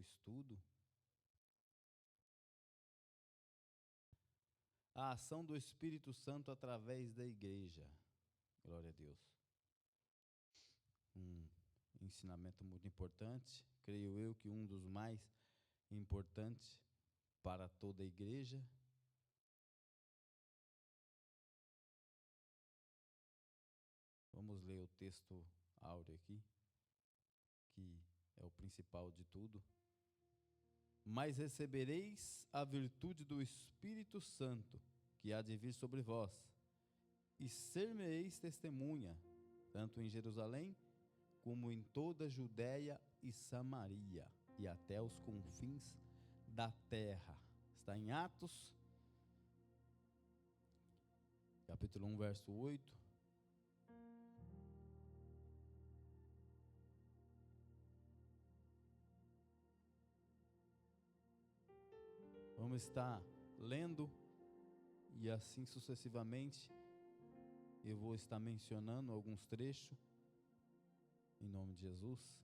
estudo, a ação do Espírito Santo através da igreja. Glória a Deus. Um ensinamento muito importante, creio eu que um dos mais importantes para toda a igreja. Vamos ler o texto áureo aqui, que é o principal de tudo. Mas recebereis a virtude do Espírito Santo, que há de vir sobre vós, e ser-me-eis testemunha, tanto em Jerusalém, como em toda a Judéia e Samaria, e até os confins da terra. Está em Atos, capítulo 1, verso 8. Vamos estar lendo e assim sucessivamente eu vou estar mencionando alguns trechos em nome de Jesus.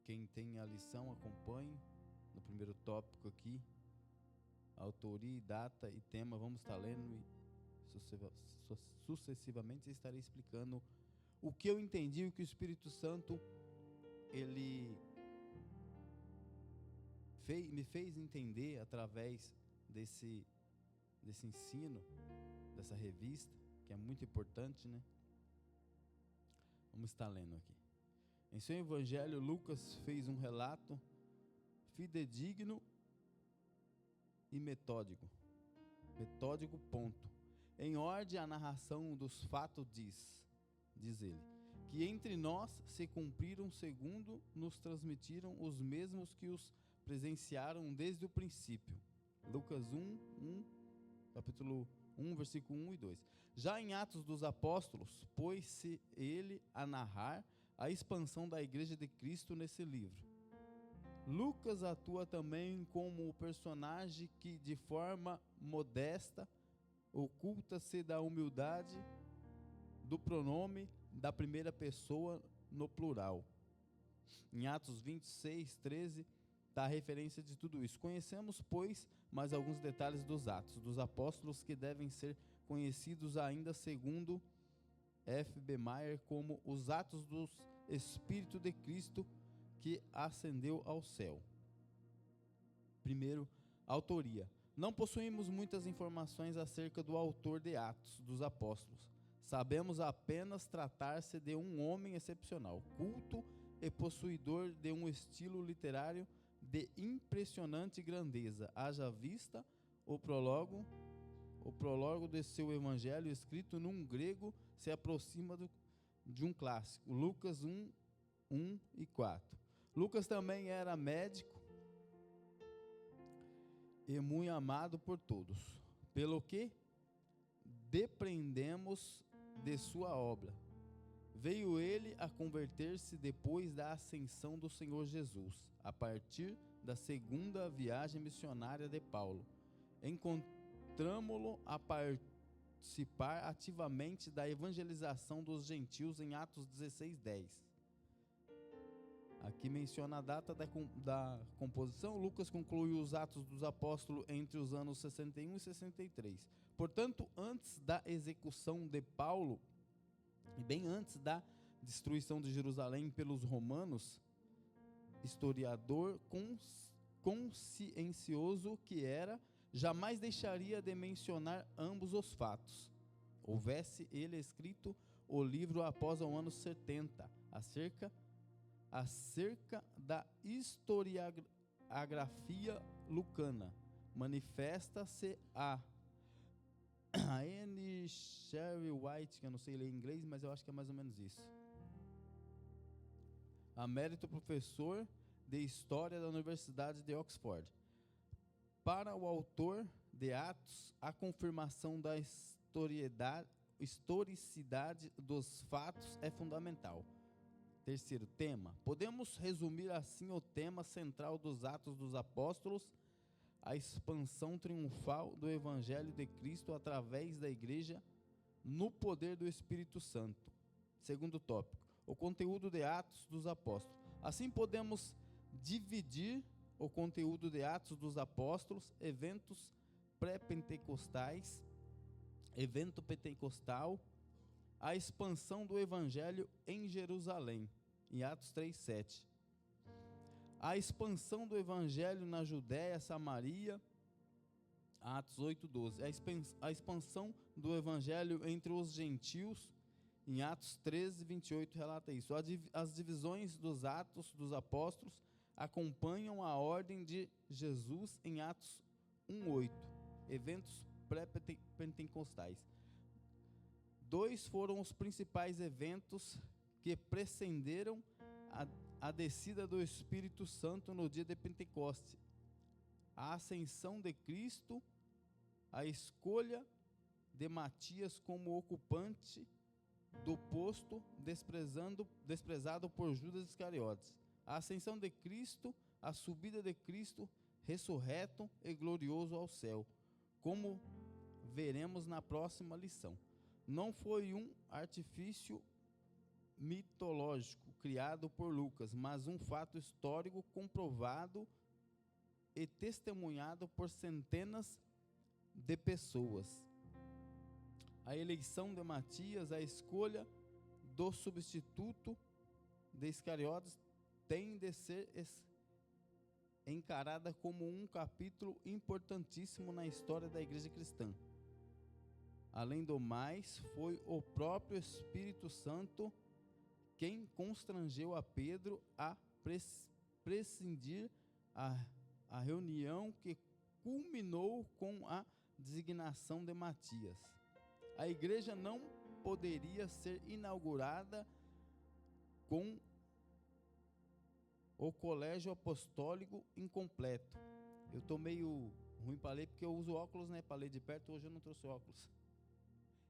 Quem tem a lição, acompanhe. No primeiro tópico aqui, autoria, data e tema, vamos estar lendo e sucessivamente estarei explicando o que eu entendi, o que o Espírito Santo ele me fez entender através desse ensino, dessa revista, que é muito importante, né? Vamos estar lendo aqui. Em seu evangelho, Lucas fez um relato fidedigno e metódico, ponto. Em ordem à narração dos fatos diz ele, que entre nós se cumpriram segundo nos transmitiram os mesmos que os presenciaram desde o princípio. Lucas 1, capítulo 1, versículo 1 e 2. Já em Atos dos Apóstolos, pôs-se ele a narrar a expansão da Igreja de Cristo nesse livro. Lucas atua também como o personagem que, de forma modesta, oculta-se da humildade do pronome da primeira pessoa no plural. Em Atos 26, 13, dá referência de tudo isso. Conhecemos, pois, mais alguns detalhes dos Atos dos Apóstolos que devem ser conhecidos ainda segundo F.B. Meyer como os Atos do Espírito de Cristo que ascendeu ao céu. Primeiro, autoria. Não possuímos muitas informações acerca do autor de Atos dos Apóstolos. Sabemos apenas tratar-se de um homem excepcional, culto e possuidor de um estilo literário de impressionante grandeza. Haja vista o prólogo de seu evangelho, escrito num grego, se aproxima de um clássico. Lucas 1 e 4. Lucas também era médico e muito amado por todos, pelo que depreendemos de sua obra. Veio ele a converter-se depois da ascensão do Senhor Jesus, a partir da segunda viagem missionária de Paulo. Encontramo-lo a participar ativamente da evangelização dos gentios em Atos 16:10. Aqui menciona a data da composição. Lucas concluiu os Atos dos Apóstolos entre os anos 61 e 63. Portanto, antes da execução de Paulo, e bem antes da destruição de Jerusalém pelos romanos, historiador consciencioso que era, jamais deixaria de mencionar ambos os fatos. Houvesse ele escrito o livro após o ano 70, acerca da historiografia lucana. Manifesta-se a N. Sherry White, que eu não sei ler em inglês, mas eu acho que é mais ou menos isso. Emérito professor de História da Universidade de Oxford. Para o autor de Atos, a confirmação da historicidade dos fatos é fundamental. Terceiro tema, podemos resumir assim o tema central dos Atos dos Apóstolos: a expansão triunfal do Evangelho de Cristo através da igreja no poder do Espírito Santo. Segundo tópico, o conteúdo de Atos dos Apóstolos. Assim podemos dividir o conteúdo de Atos dos Apóstolos: eventos pré-pentecostais, evento pentecostal, a expansão do Evangelho em Jerusalém, em Atos 3:7. A expansão do Evangelho na Judéia, Samaria, Atos 8:12. A expansão do Evangelho entre os gentios, em Atos 13:28 relata isso. As divisões dos Atos dos Apóstolos acompanham a ordem de Jesus em Atos 1:8. Eventos pré-pentecostais. 2 foram os principais eventos que precederam a descida do Espírito Santo no dia de Pentecostes: a ascensão de Cristo, a escolha de Matias como ocupante do posto desprezado por Judas Iscariotes, a ascensão de Cristo, a subida de Cristo ressurreto e glorioso ao céu, como veremos na próxima lição. Não foi um artifício mitológico criado por Lucas, mas um fato histórico comprovado e testemunhado por centenas de pessoas. A eleição de Matias, a escolha do substituto de Iscariotes tem de ser encarada como um capítulo importantíssimo na história da igreja cristã. Além do mais, foi o próprio Espírito Santo quem constrangeu a Pedro a prescindir a reunião que culminou com a designação de Matias. A igreja não poderia ser inaugurada com o colégio apostólico incompleto. Eu estou meio ruim para ler porque eu uso óculos, né? Para ler de perto, hoje eu não trouxe óculos.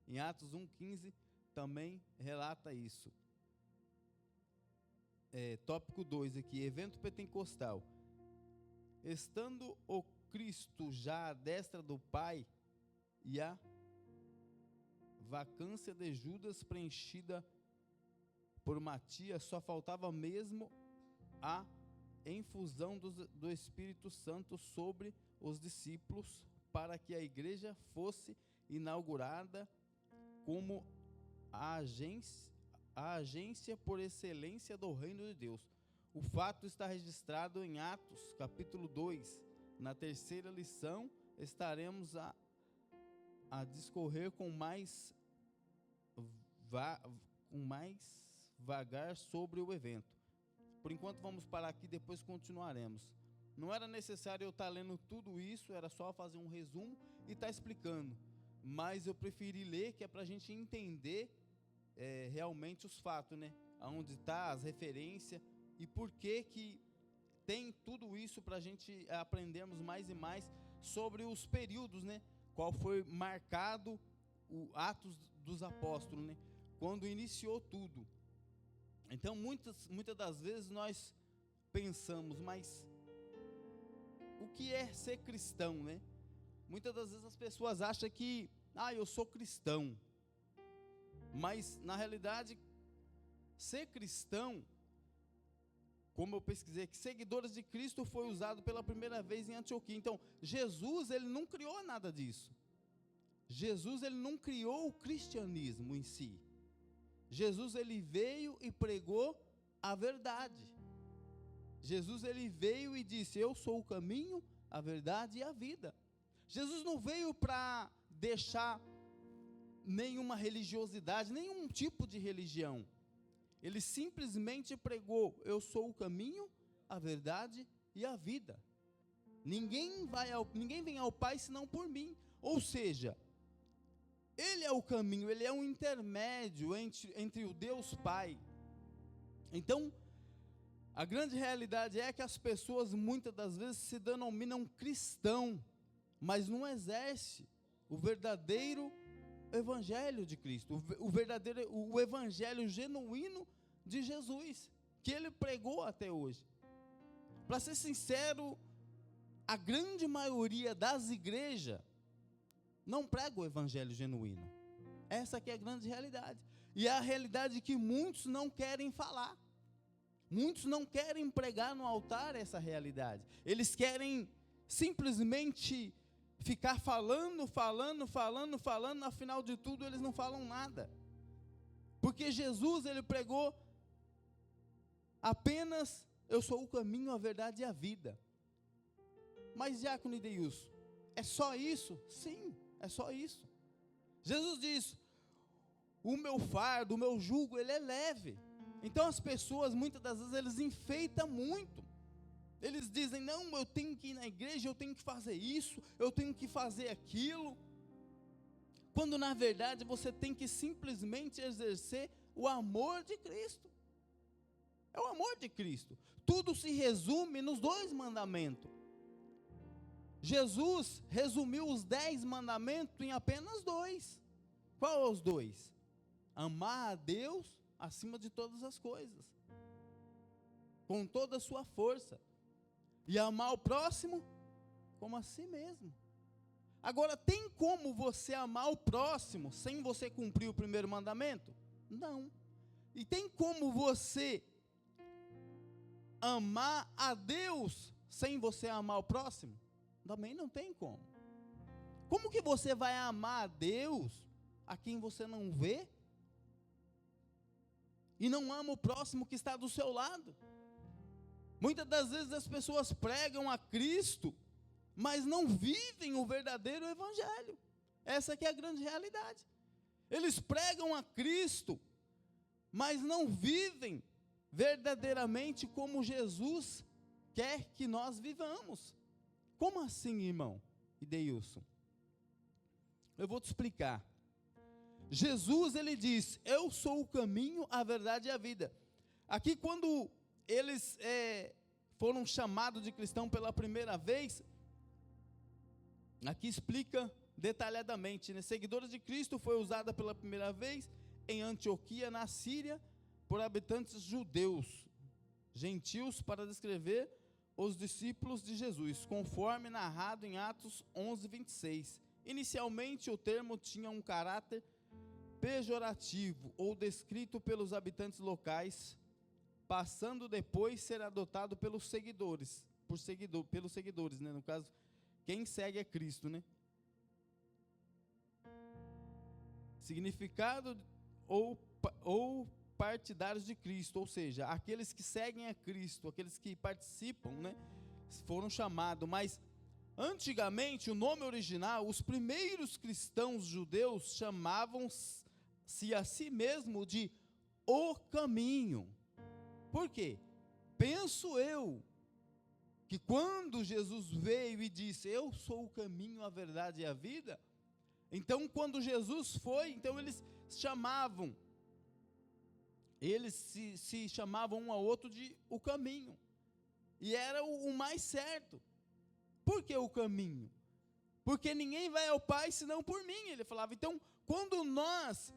Em Atos 1:15 também relata isso. Tópico 2 aqui, evento pentecostal. Estando o Cristo já à destra do Pai e a vacância de Judas preenchida por Matias, só faltava mesmo a infusão do Espírito Santo sobre os discípulos para que a igreja fosse inaugurada como a agência por excelência do reino de Deus. O fato está registrado em Atos, capítulo 2. Na terceira lição, estaremos a discorrer com mais vagar sobre o evento. Por enquanto vamos parar aqui, depois continuaremos. Não era necessário eu estar lendo tudo isso, era só fazer um resumo e estar explicando. Mas eu preferi ler, que é para a gente entender realmente os fatos, né? Onde está, as referências e por que tem tudo isso para a gente aprendermos mais e mais sobre os períodos, né? Qual foi marcado o Atos dos Apóstolos, né? Quando iniciou tudo. Então, muitas das vezes nós pensamos, mas o que é ser cristão, né? Muitas das vezes as pessoas acham que, eu sou cristão. Mas, na realidade, ser cristão, como eu pesquisei aqui, seguidores de Cristo foi usado pela primeira vez em Antioquia. Então, Jesus, ele não criou nada disso. Jesus, ele não criou o cristianismo em si. Jesus, ele veio e pregou a verdade. Jesus, ele veio e disse: eu sou o caminho, a verdade e a vida. Jesus não veio para deixar nenhuma religiosidade, nenhum tipo de religião. Ele simplesmente pregou: eu sou o caminho, a verdade e a vida. Ninguém vem ao Pai senão por mim. Ou seja, Ele é o caminho, Ele é um intermédio entre o Deus Pai. Então, a grande realidade é que as pessoas muitas das vezes se denominam cristão, mas não exerce o verdadeiro evangelho de Cristo, o verdadeiro, o evangelho genuíno de Jesus, que ele pregou até hoje. Para ser sincero, a grande maioria das igrejas não prega o evangelho genuíno. Essa aqui é a grande realidade. E é a realidade que muitos não querem falar. Muitos não querem pregar no altar essa realidade. Eles querem simplesmente ficar falando, afinal de tudo eles não falam nada. Porque Jesus, ele pregou apenas: eu sou o caminho, a verdade e a vida. Mas, diácono Ideilson, é só isso? Sim, é só isso. Jesus diz: o meu fardo, o meu jugo, ele é leve. Então as pessoas, muitas das vezes, eles enfeitam muito. Eles dizem: não, eu tenho que ir na igreja, eu tenho que fazer isso, eu tenho que fazer aquilo. Quando na verdade você tem que simplesmente exercer o amor de Cristo. É o amor de Cristo. Tudo se resume nos 2 mandamentos. Jesus resumiu os 10 mandamentos em apenas 2. Qual é os 2? Amar a Deus acima de todas as coisas, com toda a sua força, e amar o próximo como a si mesmo. Agora, tem como você amar o próximo sem você cumprir o primeiro mandamento? Não. E tem como você amar a Deus sem você amar o próximo? Também não tem como. Como que você vai amar a Deus a quem você não vê? E não ama o próximo que está do seu lado? Muitas das vezes as pessoas pregam a Cristo, mas não vivem o verdadeiro evangelho. Essa aqui é a grande realidade. Eles pregam a Cristo, mas não vivem verdadeiramente como Jesus quer que nós vivamos. Como assim, irmão Ideilson? Eu vou te explicar. Jesus, ele diz: eu sou o caminho, a verdade e a vida. Aqui, quando eles foram chamados de cristão pela primeira vez, aqui explica detalhadamente, né? Seguidores de Cristo foi usada pela primeira vez em Antioquia, na Síria, por habitantes judeus, gentios, para descrever os discípulos de Jesus, conforme narrado em Atos 11:26. Inicialmente o termo tinha um caráter pejorativo ou descrito pelos habitantes locais, passando depois a ser adotado pelos seguidores, pelos seguidores, né? No caso, quem segue é Cristo, né? Significado ou partidários de Cristo, ou seja, aqueles que seguem a Cristo, aqueles que participam, né, foram chamados. Mas antigamente, o nome original, os primeiros cristãos judeus chamavam-se a si mesmo de o caminho. Por quê? Penso eu que quando Jesus veio e disse: eu sou o caminho, a verdade e a vida, então quando Jesus foi, então eles se chamavam um ao outro de o caminho, e era o mais certo. Por que o caminho? Porque ninguém vai ao Pai senão por mim, ele falava. Então, quando nós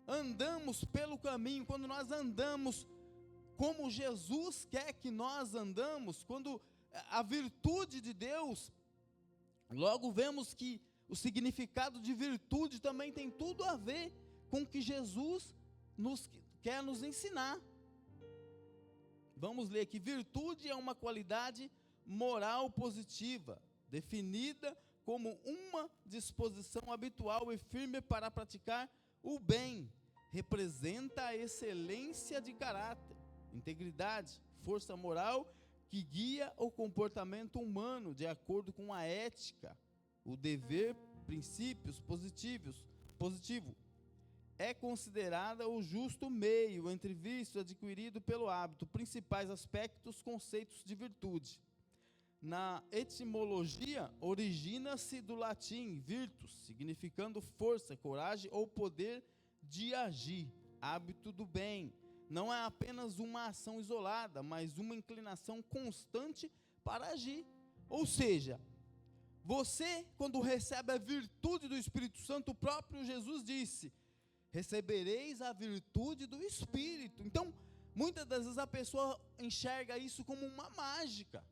andamos pelo caminho, quando nós andamos como Jesus quer que nós andamos, quando a virtude de Deus, logo vemos que o significado de virtude também tem tudo a ver com o que Jesus quer nos ensinar. Vamos ler aqui: virtude é uma qualidade moral positiva, definida como uma disposição habitual e firme para praticar o bem. Representa a excelência de caráter, integridade, força moral que guia o comportamento humano de acordo com a ética, o dever, princípios positivo. É considerada o justo meio entre vício adquirido pelo hábito. Principais aspectos, conceitos de virtude. Na etimologia, origina-se do latim virtus, significando força, coragem ou poder de agir, hábito do bem. Não é apenas uma ação isolada, mas uma inclinação constante para agir. Ou seja, Você, quando recebe a virtude do Espírito Santo, o próprio Jesus disse: recebereis a virtude do Espírito. Então, muitas das vezes a pessoa enxerga isso como uma mágica.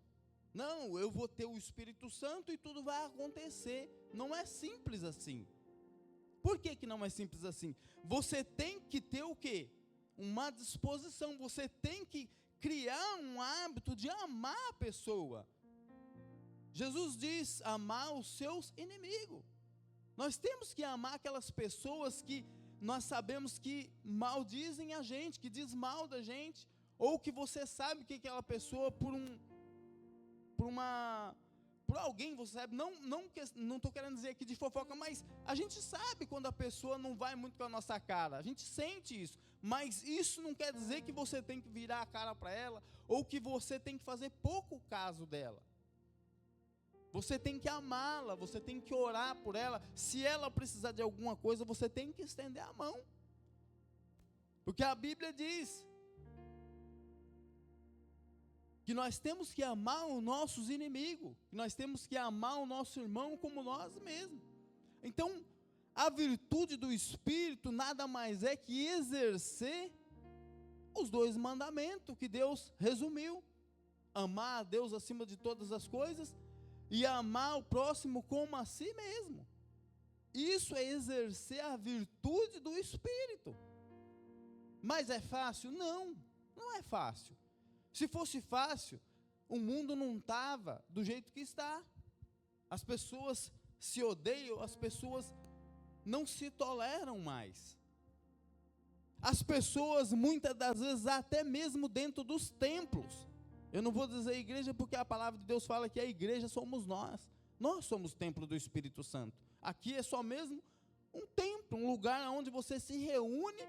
Não, eu vou ter o Espírito Santo e tudo vai acontecer. Não é simples assim. Por que não é simples assim? Você tem que ter o quê? Uma disposição. Você tem que criar um hábito de amar a pessoa. Jesus diz: amar os seus inimigos. Nós temos que amar aquelas pessoas que nós sabemos que maldizem a gente, que diz mal da gente, ou que você sabe que aquela pessoa por alguém, você sabe, não estou querendo dizer aqui de fofoca, mas a gente sabe quando a pessoa não vai muito com a nossa cara, a gente sente isso, mas isso não quer dizer que você tem que virar a cara para ela, ou que você tem que fazer pouco caso dela. Você tem que amá-la, você tem que orar por ela. Se ela precisar de alguma coisa, você tem que estender a mão. Porque a Bíblia diz que nós temos que amar os nossos inimigos, que nós temos que amar o nosso irmão como nós mesmos. Então, a virtude do Espírito nada mais é que exercer os 2 mandamentos que Deus resumiu: amar a Deus acima de todas as coisas e amar o próximo como a si mesmo. Isso é exercer a virtude do Espírito. Mas é fácil? Não, não é fácil. Se fosse fácil, o mundo não estava do jeito que está. As pessoas se odeiam, as pessoas não se toleram mais. As pessoas, muitas das vezes, até mesmo dentro dos templos. Eu não vou dizer igreja porque a palavra de Deus fala que a igreja somos nós. Nós somos templo do Espírito Santo. Aqui é só mesmo um templo, um lugar onde você se reúne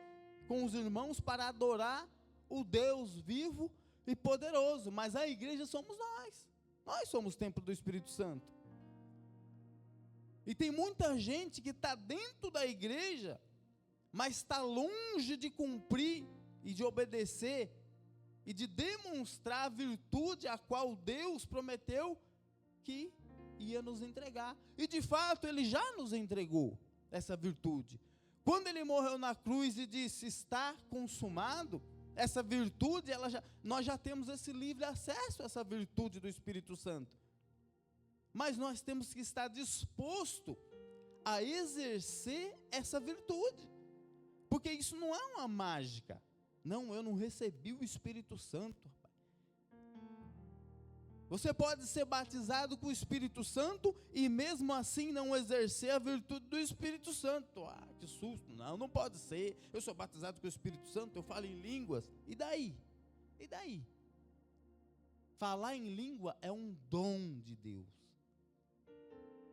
com os irmãos para adorar o Deus vivo e poderoso. Mas a igreja somos nós. Nós somos templo do Espírito Santo. E tem muita gente que está dentro da igreja, mas está longe de cumprir e de obedecer e de demonstrar a virtude a qual Deus prometeu que ia nos entregar. E de fato Ele já nos entregou essa virtude. Quando Ele morreu na cruz e disse: está consumado, essa virtude, nós já temos esse livre acesso a essa virtude do Espírito Santo. Mas nós temos que estar disposto a exercer essa virtude. Porque isso não é uma mágica. Não, eu não recebi o Espírito Santo. Você pode ser batizado com o Espírito Santo e mesmo assim não exercer a virtude do Espírito Santo. Ah, que susto. Não pode ser. Eu sou batizado com o Espírito Santo, eu falo em línguas. E daí? E daí? Falar em língua é um dom de Deus.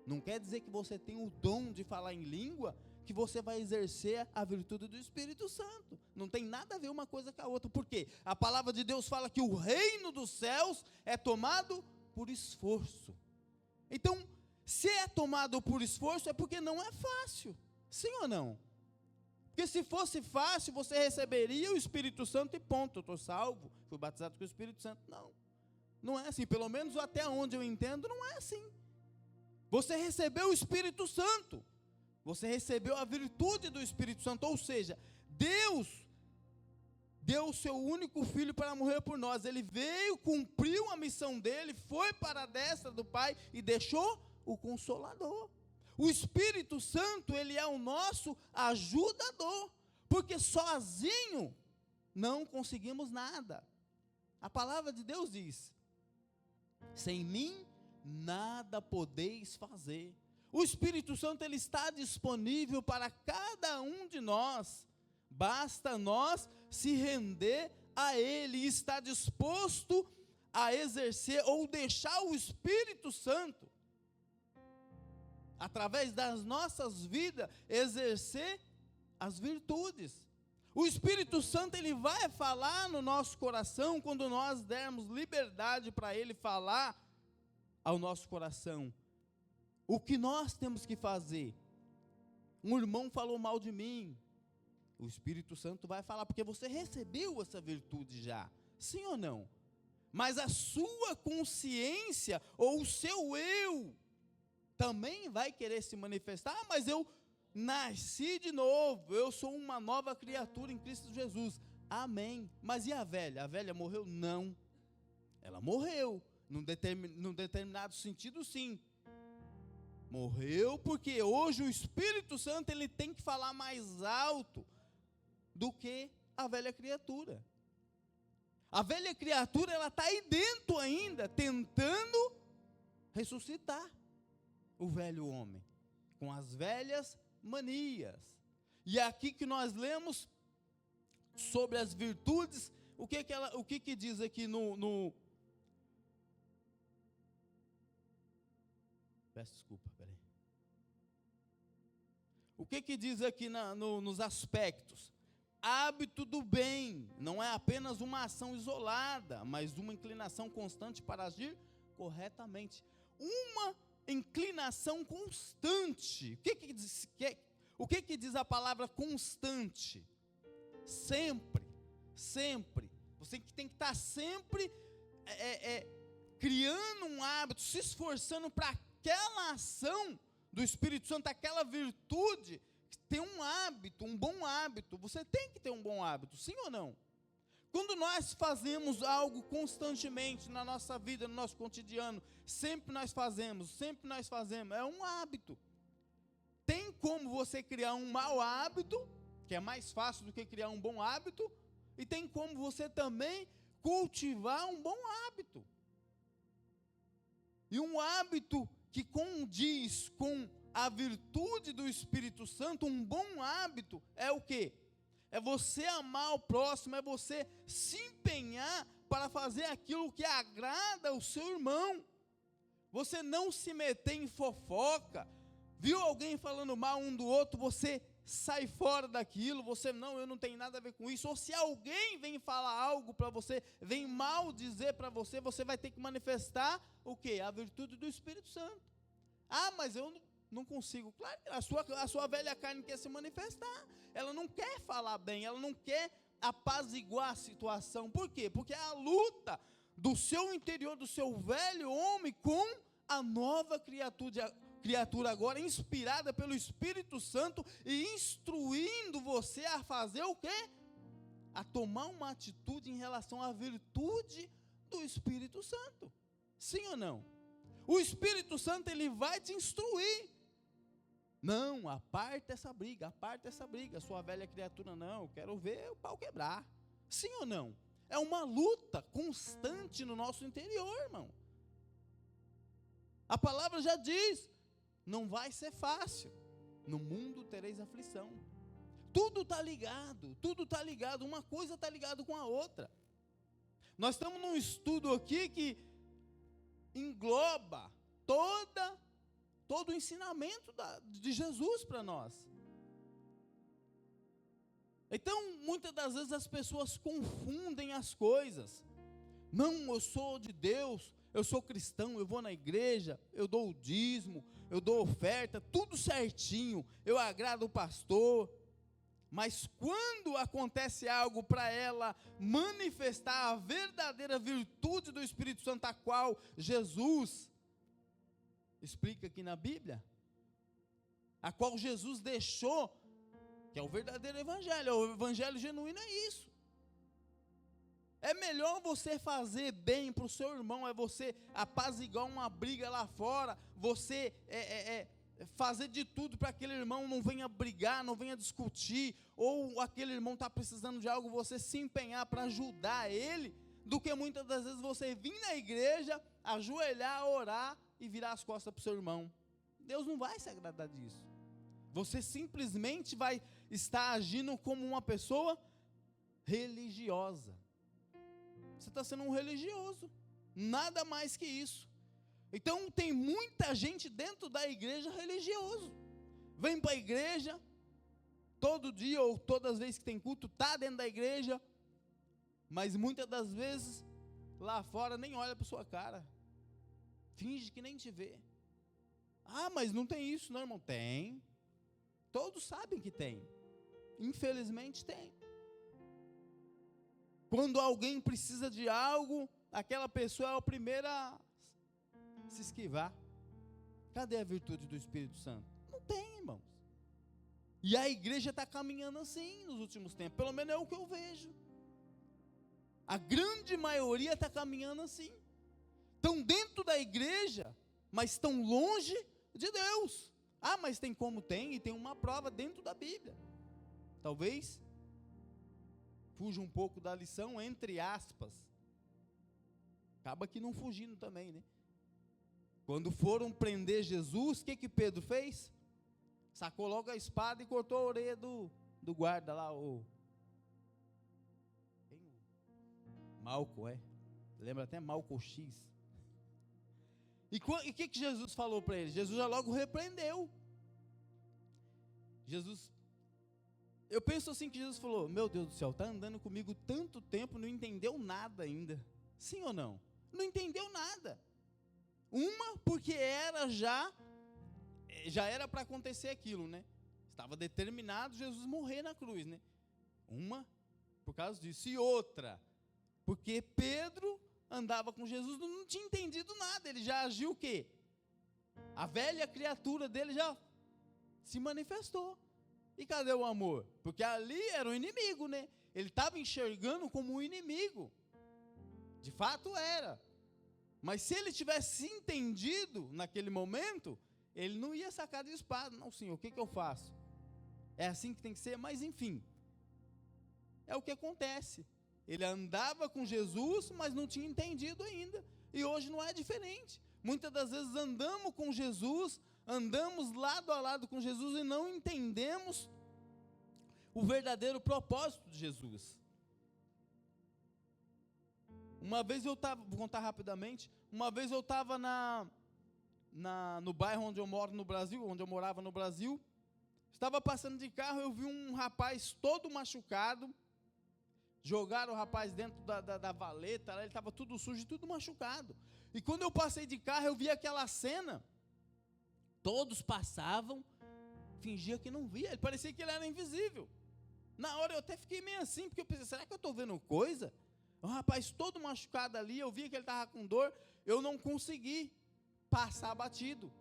Não quer dizer que você tem o dom de falar em língua, que você vai exercer a virtude do Espírito Santo. Não tem nada a ver uma coisa com a outra. Por quê? A palavra de Deus fala que o reino dos céus é tomado por esforço. Então, se é tomado por esforço, é porque não é fácil. Sim ou não? Porque se fosse fácil, você receberia o Espírito Santo e ponto, eu estou salvo, fui batizado com o Espírito Santo. Não, não é assim. Pelo menos até onde eu entendo, não é assim. Você recebeu o Espírito Santo. Você recebeu a virtude do Espírito Santo, ou seja, Deus deu o seu único filho para morrer por nós. Ele veio, cumpriu a missão dele, foi para a destra do Pai e deixou o Consolador. O Espírito Santo, ele é o nosso ajudador, porque sozinho não conseguimos nada. A palavra de Deus diz: sem mim nada podeis fazer. O Espírito Santo, ele está disponível para cada um de nós. Basta nós se render a Ele e estar disposto a exercer ou deixar o Espírito Santo, através das nossas vidas, exercer as virtudes. O Espírito Santo, ele vai falar no nosso coração quando nós dermos liberdade para Ele falar ao nosso coração. O que nós temos que fazer? Um irmão falou mal de mim, o Espírito Santo vai falar, porque você recebeu essa virtude já, sim ou não? Mas a sua consciência, ou o seu eu, também vai querer se manifestar. Ah, mas eu nasci de novo, eu sou uma nova criatura em Cristo Jesus. Amém. Mas e a velha? A velha morreu? Não. Ela morreu, num determinado sentido, sim. Morreu porque hoje o Espírito Santo ele tem que falar mais alto do que a velha criatura. A velha criatura ela está aí dentro ainda, tentando ressuscitar o velho homem, com as velhas manias. E aqui que nós lemos sobre as virtudes, o que diz aqui no peço desculpa, peraí. O que diz aqui nos aspectos? Hábito do bem, não é apenas uma ação isolada, mas uma inclinação constante para agir corretamente. Uma inclinação constante. O que diz a palavra constante? Sempre, sempre. Você tem que estar sempre criando um hábito, se esforçando para aquela ação do Espírito Santo, aquela virtude, ter um hábito, um bom hábito. Você tem que ter um bom hábito, sim ou não? Quando nós fazemos algo constantemente na nossa vida, no nosso cotidiano, sempre nós fazemos, é um hábito. Tem como você criar um mau hábito, que é mais fácil do que criar um bom hábito, e tem como você também cultivar um bom hábito. E um hábito que condiz com a virtude do Espírito Santo, um bom hábito é o quê? É você amar o próximo, é você se empenhar para fazer aquilo que agrada ao seu irmão. Você não se meter em fofoca, viu alguém falando mal um do outro, você sai fora daquilo, eu não tenho nada a ver com isso. Ou se alguém vem falar algo para você, vem mal dizer para você, você vai ter que manifestar o quê? A virtude do Espírito Santo. Ah, mas eu não consigo. Claro, a sua velha carne quer se manifestar. Ela não quer falar bem, ela não quer apaziguar a situação. Por quê? Porque é a luta do seu interior, do seu velho homem, com a nova criatura agora, inspirada pelo Espírito Santo e instruindo você a fazer o quê? A tomar uma atitude em relação à virtude do Espírito Santo. Sim ou não? O Espírito Santo, ele vai te instruir. Não, aparta essa briga, sua velha criatura, não, eu quero ver o pau quebrar. Sim ou não? É uma luta constante no nosso interior, irmão. A palavra já diz, não vai ser fácil, no mundo tereis aflição. Tudo está ligado, uma coisa está ligada com a outra. Nós estamos num estudo aqui que engloba todo o ensinamento de Jesus para nós. Então, muitas das vezes as pessoas confundem as coisas. Não, eu sou de Deus, eu sou cristão, eu vou na igreja, eu dou o dízimo, eu dou oferta, tudo certinho, eu agrado o pastor. Mas quando acontece algo para ela manifestar a verdadeira virtude do Espírito Santo, a qual Jesus explica aqui na Bíblia, a qual Jesus deixou, que é o verdadeiro evangelho, o evangelho genuíno é isso. É melhor você fazer bem para o seu irmão, é você apaziguar uma briga lá fora, você fazer de tudo para aquele irmão não venha brigar, não venha discutir, ou aquele irmão está precisando de algo, você se empenhar para ajudar ele, do que muitas das vezes você vir na igreja, ajoelhar, orar e virar as costas para o seu irmão. Deus não vai se agradar disso. Você simplesmente vai estar agindo como uma pessoa religiosa. Você está sendo um religioso, nada mais que isso. Então tem muita gente dentro da igreja religioso. Vem para a igreja, todo dia ou todas as vezes que tem culto, está dentro da igreja, mas muitas das vezes lá fora nem olha para sua cara. Finge que nem te vê. Ah, mas não tem isso não, irmão. Tem. Todos sabem que tem. Infelizmente tem. Quando alguém precisa de algo, aquela pessoa é a primeira a se esquivar. Cadê a virtude do Espírito Santo? Não tem, irmãos. E a igreja está caminhando assim nos últimos tempos, pelo menos é o que eu vejo. A grande maioria está caminhando assim. Estão dentro da igreja, mas estão longe de Deus. Ah, mas tem como tem, e tem uma prova dentro da Bíblia. Talvez fuja um pouco da lição, entre aspas. Acaba que não fugindo também, né? Quando foram prender Jesus, o que Pedro fez? Sacou logo a espada e cortou a orelha do guarda lá, Malco, lembra até Malco X. E o que Jesus falou para ele? Jesus já logo repreendeu. Eu penso assim que Jesus falou, meu Deus do céu, está andando comigo tanto tempo, não entendeu nada ainda. Sim ou não? Não entendeu nada. Porque já era para acontecer aquilo, né? Estava determinado Jesus morrer na cruz, né? Por causa disso. E outra, porque Pedro andava com Jesus, não tinha entendido nada, ele já agiu o quê? A velha criatura dele já se manifestou. E cadê o amor? Porque ali era o inimigo, né? Ele estava enxergando como um inimigo. De fato era. Mas se ele tivesse entendido naquele momento, ele não ia sacar de espada. Não, senhor, o que eu faço? É assim que tem que ser? Mas enfim, é o que acontece. Ele andava com Jesus, mas não tinha entendido ainda. E hoje não é diferente. Muitas das vezes andamos com Jesus, andamos lado a lado com Jesus e não entendemos o verdadeiro propósito de Jesus. Uma vez eu estava, vou contar rapidamente, uma vez eu estava no bairro onde eu moro no Brasil, onde eu morava no Brasil, estava passando de carro, eu vi um rapaz todo machucado, jogaram o rapaz dentro da valeta, ele estava tudo sujo e tudo machucado. E quando eu passei de carro, eu vi aquela cena, todos passavam, fingia que não via, ele parecia que ele era invisível. Na hora eu até fiquei meio assim, porque eu pensei, será que eu estou vendo coisa? O rapaz todo machucado ali, eu vi que ele estava com dor, eu não consegui passar batido.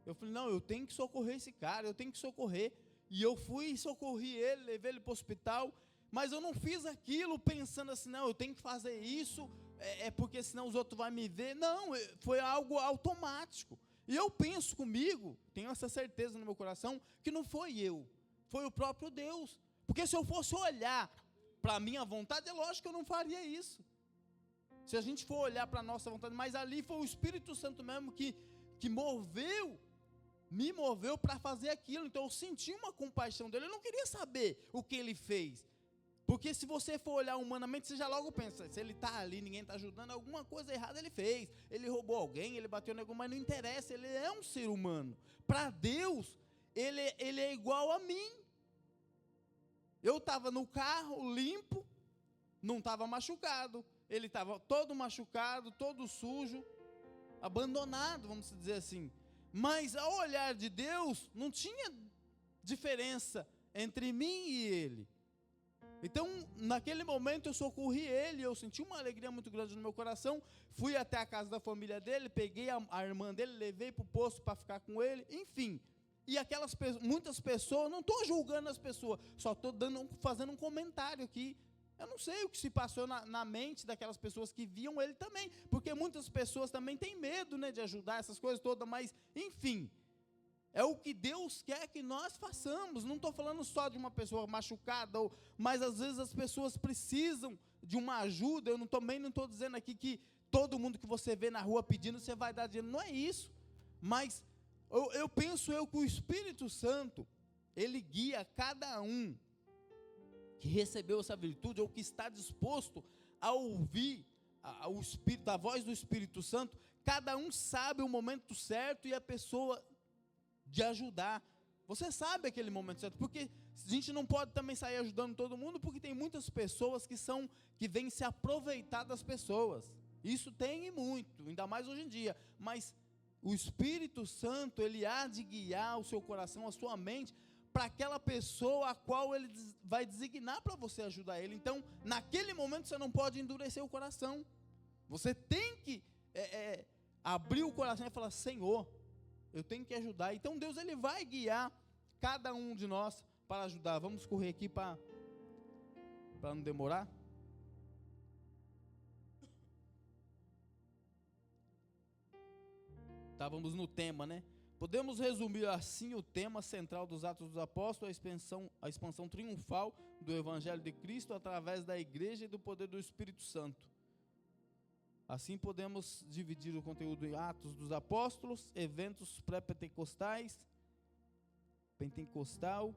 Eu falei, não, eu tenho que socorrer esse cara, eu tenho que socorrer. E eu fui e socorri ele, levei ele para o hospital, mas eu não fiz aquilo pensando assim, não, eu tenho que fazer isso, porque senão os outros vão me ver. Não, foi algo automático. E eu penso comigo, tenho essa certeza no meu coração, que não foi eu, foi o próprio Deus. Porque se eu fosse olhar para a minha vontade, é lógico que eu não faria isso. Se a gente for olhar para a nossa vontade, mas ali foi o Espírito Santo mesmo que me moveu para fazer aquilo. Então eu senti uma compaixão dele, eu não queria saber o que ele fez. Porque se você for olhar humanamente, você já logo pensa, se ele está ali, ninguém está ajudando, alguma coisa errada ele fez. Ele roubou alguém, ele bateu em alguém, mas não interessa, ele é um ser humano. Para Deus, ele é igual a mim. Eu estava no carro, limpo, não estava machucado. Ele estava todo machucado, todo sujo, abandonado, vamos dizer assim. Mas ao olhar de Deus, não tinha diferença entre mim e ele. Então, naquele momento eu socorri ele, eu senti uma alegria muito grande no meu coração, fui até a casa da família dele, peguei a irmã dele, levei para o posto para ficar com ele, enfim. E muitas pessoas, não estou julgando as pessoas, só estou fazendo um comentário aqui. Eu não sei o que se passou na mente daquelas pessoas que viam ele também, porque muitas pessoas também têm medo, né, de ajudar essas coisas todas, mas enfim, é o que Deus quer que nós façamos. Não estou falando só de uma pessoa machucada, mas às vezes as pessoas precisam de uma ajuda. Eu também não estou dizendo aqui que todo mundo que você vê na rua pedindo, você vai dar dinheiro, não é isso, mas eu penso que o Espírito Santo, ele guia cada um que recebeu essa virtude, ou que está disposto a ouvir a voz do Espírito Santo. Cada um sabe o momento certo e a pessoa de ajudar. Você sabe aquele momento certo, porque a gente não pode também sair ajudando todo mundo, porque tem muitas pessoas que vêm se aproveitar das pessoas. Isso tem e muito, ainda mais hoje em dia. Mas o Espírito Santo, ele há de guiar o seu coração, a sua mente, para aquela pessoa a qual ele vai designar para você ajudar ele. Então, naquele momento você não pode endurecer o coração. Você tem que abrir o coração e falar, Senhor, eu tenho que ajudar. Então Deus ele vai guiar cada um de nós para ajudar. Vamos correr aqui para não demorar. Estávamos no tema, né? Podemos resumir assim o tema central dos Atos dos Apóstolos, a expansão triunfal do Evangelho de Cristo através da igreja e do poder do Espírito Santo. Assim podemos dividir o conteúdo em Atos dos Apóstolos, eventos pré-pentecostais, pentecostal,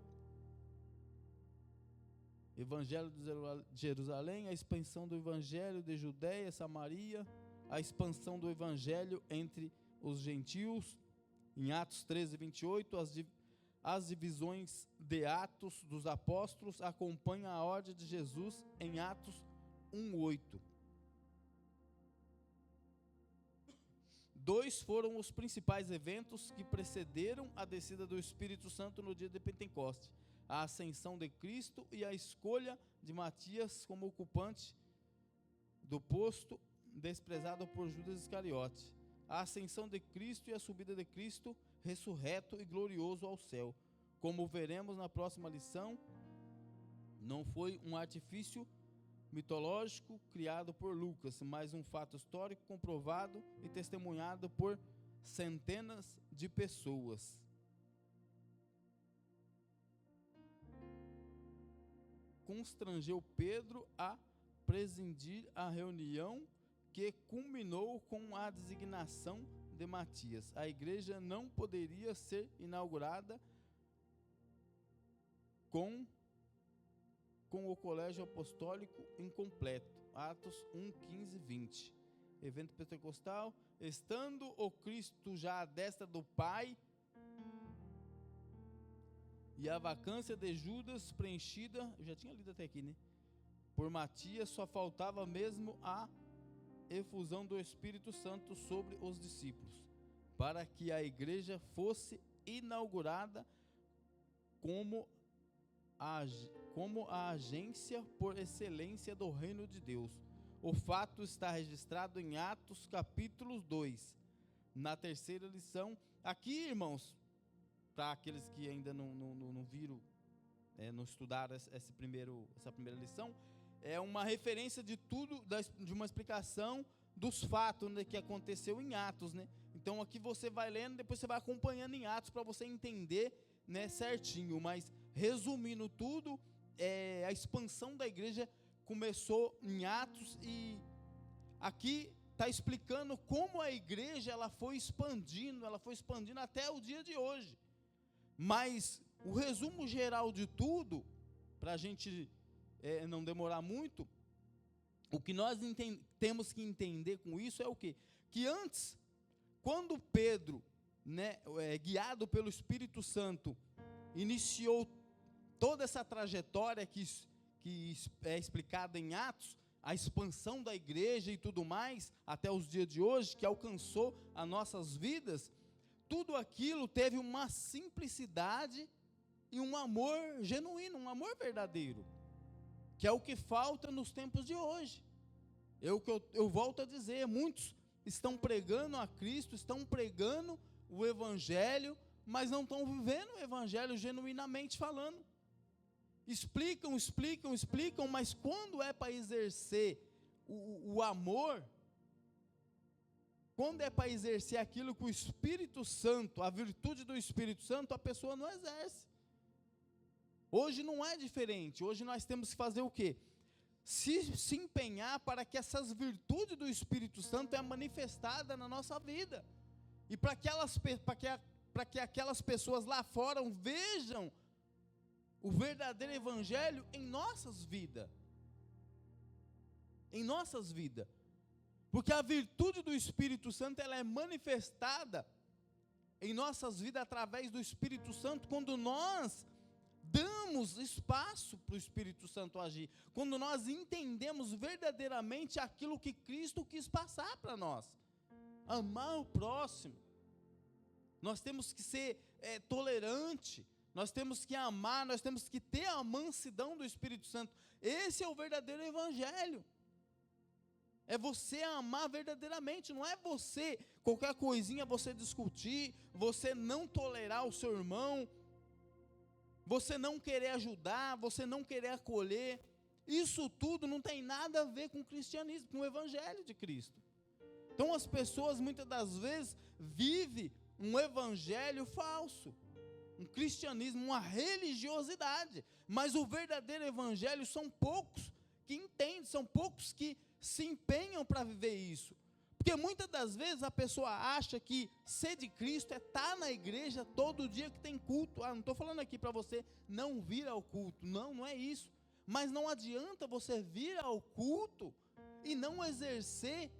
Evangelho de Jerusalém, a expansão do Evangelho de Judeia, Samaria, a expansão do Evangelho entre os gentios, em Atos 13, 28, as divisões de Atos dos Apóstolos acompanham a ordem de Jesus em Atos 1, 8. 2 foram os principais eventos que precederam a descida do Espírito Santo no dia de Pentecostes: a ascensão de Cristo e a escolha de Matias como ocupante do posto desprezado por Judas Iscariote. A ascensão de Cristo e a subida de Cristo ressurreto e glorioso ao céu. Como veremos na próxima lição, não foi um artifício mitológico criado por Lucas, mas um fato histórico comprovado e testemunhado por centenas de pessoas. Constrangeu Pedro a presidir a reunião que culminou com a designação de Matias. A igreja não poderia ser inaugurada com o colégio apostólico incompleto. Atos 1, 15, 20. Evento pentecostal: estando o Cristo já à destra do Pai e a vacância de Judas preenchida, eu já tinha lido até aqui, né? Por Matias, só faltava mesmo a efusão do Espírito Santo sobre os discípulos, para que a igreja fosse inaugurada como a agência por excelência do reino de Deus. O fato está registrado em Atos capítulo 2, na terceira lição. Aqui, irmãos, para aqueles que ainda não viram, não estudaram essa primeira lição, é uma referência de tudo, de uma explicação dos fatos, né, que aconteceu em Atos, né? Então aqui você vai lendo, depois você vai acompanhando em Atos para você entender, né, certinho. Mas resumindo tudo, a expansão da igreja começou em Atos, e aqui está explicando como a igreja ela foi expandindo até o dia de hoje. Mas o resumo geral de tudo, para a gente não demorar muito, o que nós temos que entender com isso é o quê? Que antes, quando Pedro, né, guiado pelo Espírito Santo, iniciou toda essa trajetória que é explicada em Atos, a expansão da igreja e tudo mais, até os dias de hoje, que alcançou as nossas vidas, tudo aquilo teve uma simplicidade e um amor genuíno, um amor verdadeiro, que é o que falta nos tempos de hoje. Eu volto a dizer, muitos estão pregando a Cristo, estão pregando o Evangelho, mas não estão vivendo o Evangelho genuinamente falando. Explicam, mas quando é para exercer o amor, quando é para exercer aquilo que o Espírito Santo, a virtude do Espírito Santo, a pessoa não exerce. Hoje não é diferente. Hoje nós temos que fazer o quê? Se empenhar para que essas virtudes do Espírito Santo é manifestada na nossa vida. E para que aquelas pessoas lá fora vejam o verdadeiro Evangelho em nossas vidas. Em nossas vidas. Porque a virtude do Espírito Santo ela é manifestada em nossas vidas através do Espírito Santo quando nós damos espaço para o Espírito Santo agir, quando nós entendemos verdadeiramente aquilo que Cristo quis passar para nós, amar o próximo. Nós temos que ser tolerante, nós temos que amar, nós temos que ter a mansidão do Espírito Santo. Esse é o verdadeiro Evangelho. É você amar verdadeiramente, não é você, qualquer coisinha você discutir, você não tolerar o seu irmão, você não querer ajudar, você não querer acolher. Isso tudo não tem nada a ver com o cristianismo, com o evangelho de Cristo. Então as pessoas muitas das vezes vivem um evangelho falso, um cristianismo, uma religiosidade, mas o verdadeiro evangelho são poucos que entendem, são poucos que se empenham para viver isso. Porque muitas das vezes a pessoa acha que ser de Cristo é estar na igreja todo dia que tem culto. Não estou falando aqui para você não vir ao culto, não é isso. Mas não adianta você vir ao culto e não exercer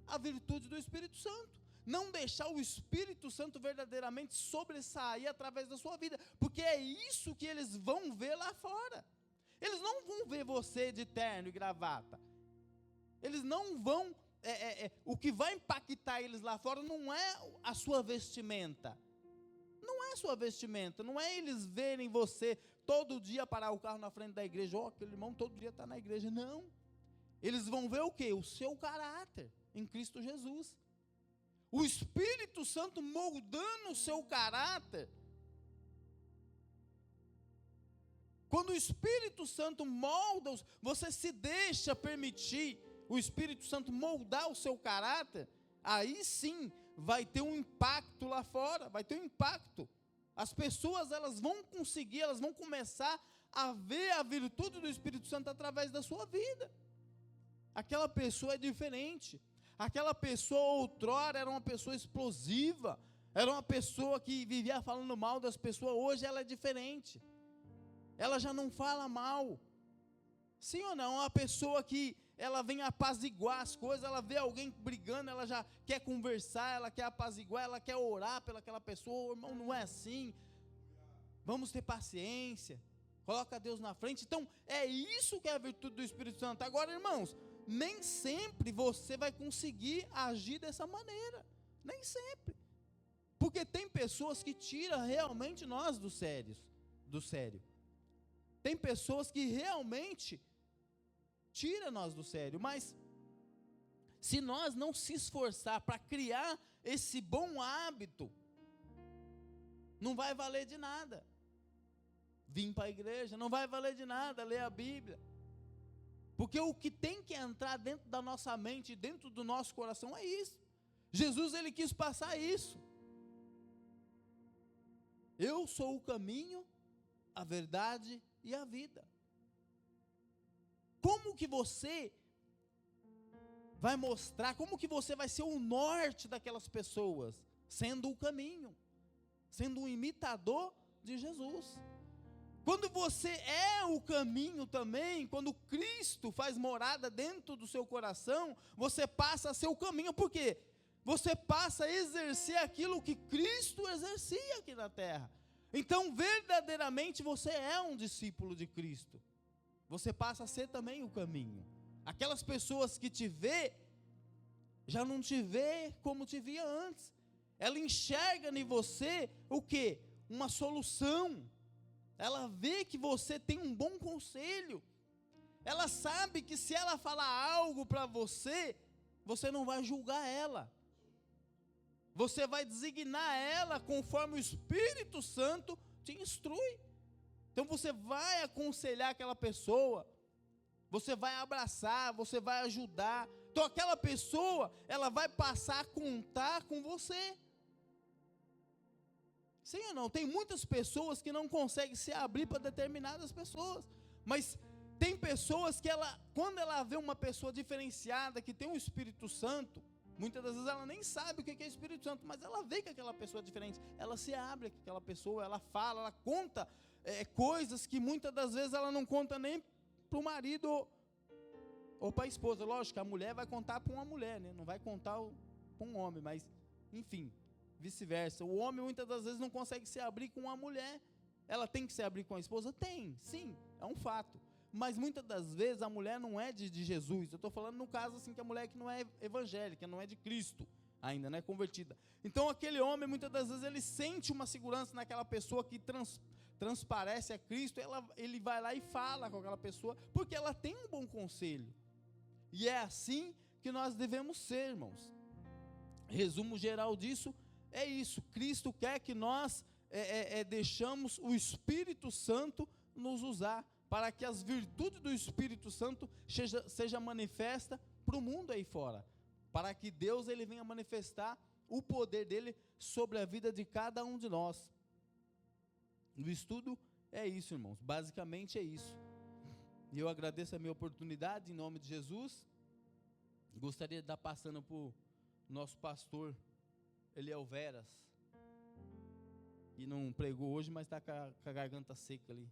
a virtude do Espírito Santo. Não deixar o Espírito Santo verdadeiramente sobressair através da sua vida. Porque é isso que eles vão ver lá fora. Eles não vão ver você de terno e gravata. Eles não vão... o que vai impactar eles lá fora não é a sua vestimenta. Não é a sua vestimenta. Não é eles verem você todo dia parar o carro na frente da igreja. Aquele irmão todo dia está na igreja. Não. Eles vão ver o quê? O seu caráter em Cristo Jesus. O Espírito Santo moldando o seu caráter. Quando o Espírito Santo molda, você se deixa permitir o Espírito Santo moldar o seu caráter, aí sim vai ter um impacto lá fora, vai ter um impacto. As pessoas elas vão conseguir, elas vão começar a ver a virtude do Espírito Santo através da sua vida. Aquela pessoa é diferente. Aquela pessoa outrora era uma pessoa explosiva, era uma pessoa que vivia falando mal das pessoas, hoje ela é diferente. Ela já não fala mal. Sim ou não? Uma pessoa que ela vem apaziguar as coisas, ela vê alguém brigando, ela já quer conversar, ela quer apaziguar, ela quer orar pelaquela pessoa. Irmão, não é assim. Vamos ter paciência. Coloca Deus na frente. Então, é isso que é a virtude do Espírito Santo. Agora, irmãos, nem sempre você vai conseguir agir dessa maneira. Nem sempre. Porque tem pessoas que tiram realmente nós do sério. Tem pessoas que realmente tiram nós do sério. Mas, se nós não se esforçar para criar esse bom hábito, não vai valer de nada. Vim para a igreja, não vai valer de nada ler a Bíblia. Porque o que tem que entrar dentro da nossa mente, dentro do nosso coração é isso. Jesus, ele quis passar isso. Eu sou o caminho, a verdade e a vida. Como que você vai mostrar, como que você vai ser o norte daquelas pessoas? Sendo o caminho, sendo um imitador de Jesus. Quando você é o caminho também, quando Cristo faz morada dentro do seu coração, você passa a ser o caminho. Por quê? Você passa a exercer aquilo que Cristo exercia aqui na terra. Então, verdadeiramente, você é um discípulo de Cristo. Você passa a ser também o caminho. Aquelas pessoas que te vê, já não te vê como te via antes. Ela enxerga em você o quê? Uma solução. Ela vê que você tem um bom conselho. Ela sabe que se ela falar algo para você, você não vai julgar ela. Você vai designar ela conforme o Espírito Santo te instrui. Então você vai aconselhar aquela pessoa, você vai abraçar, você vai ajudar. Então aquela pessoa, ela vai passar a contar com você. Sim ou não? Tem muitas pessoas que não conseguem se abrir para determinadas pessoas. Mas tem pessoas que quando ela vê uma pessoa diferenciada, que tem o Espírito Santo, muitas das vezes ela nem sabe o que é Espírito Santo, mas ela vê que aquela pessoa é diferente. Ela se abre com aquela pessoa, ela fala, ela conta coisas que muitas das vezes ela não conta nem para o marido ou para a esposa. Lógico, a mulher vai contar para uma mulher, né? Não vai contar para um homem, mas enfim. Vice-versa, o homem muitas das vezes não consegue se abrir com uma mulher. Ela tem que se abrir com a esposa? Tem, sim, é um fato. Mas muitas das vezes a mulher não é de Jesus. Eu estou falando no caso assim que a mulher que não é evangélica, não é de Cristo ainda, não é convertida. Então aquele homem muitas das vezes ele sente uma segurança naquela pessoa que transparece a Cristo. Ele vai lá e fala com aquela pessoa, porque ela tem um bom conselho. E é assim que nós devemos ser, irmãos. Resumo geral disso é isso: Cristo quer que nós deixamos o Espírito Santo nos usar, para que as virtudes do Espírito Santo seja manifesta para o mundo aí fora, para que Deus ele venha manifestar o poder dele sobre a vida de cada um de nós. O estudo é isso, irmãos, basicamente é isso. E eu agradeço a minha oportunidade em nome de Jesus. Gostaria de estar passando para o nosso pastor Eliel Veras, e não pregou hoje, mas está com a garganta seca ali.